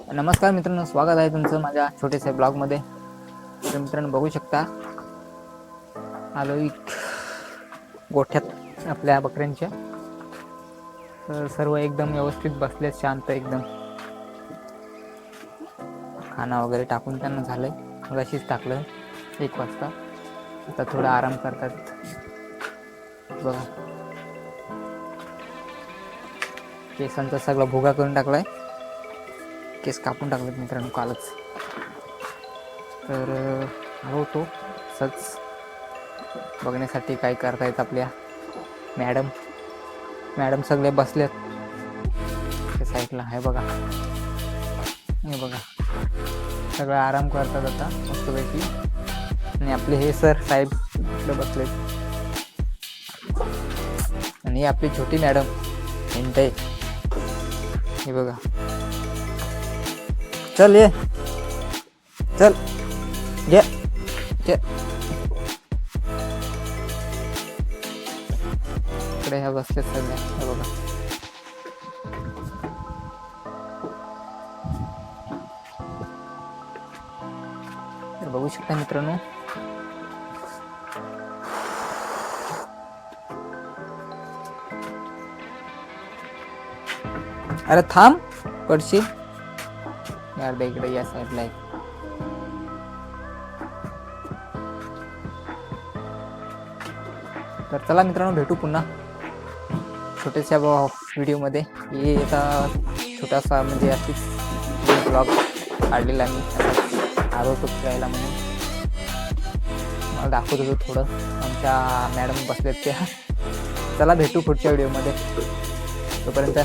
नमस्कार मित्रांनो, स्वागत आहे तुमचं माझ्या छोट्याशा ब्लॉगमध्ये. तर मित्रांनो बघू शकता, आलो गोठ्यात आपल्या बकऱ्यांच्या. तर सर्व एकदम व्यवस्थित बसलेत, शांत एकदम. खाना वगैरे टाकून त्यांना झालंय, मगाशीच टाकलं 1 वाजता. आता थोडा आराम करतात बघा. केसांचा सगळा भुगा करून टाकलाय, केस कापून टाकलेत मित्रांनो कालच. तर आलो होतो सच बघण्यासाठी काय करतायत आपल्या मॅडम सगळे बसलेत त्या साईडला. आहे बघा, हे बघा, सगळं आराम करतात आता मस्तपैकी. आणि आपले हे सर साहेब इकडे बसलेत, आणि आपली छोटी मॅडम हिंटे, हे बघा. चल ये, चल ये, इकडे ह्या बसलेत सगळ्या, हे बघा. तर बघू शकता मित्रांनो, अरे थांब पडशील यार, इकडे या साईडला आहे. तर चला मित्रांनो, भेटू पुन्हा छोट्याशा व्हिडिओमध्ये. हे आता छोटासा म्हणजे अशीच ब्लॉग काढलेला मी, आलो होतो फिरायला म्हणून. मला दाखवत होतो थोडं, आमच्या मॅडम बसलेत त्या. चला भेटू पुढच्या व्हिडिओमध्ये, तोपर्यंत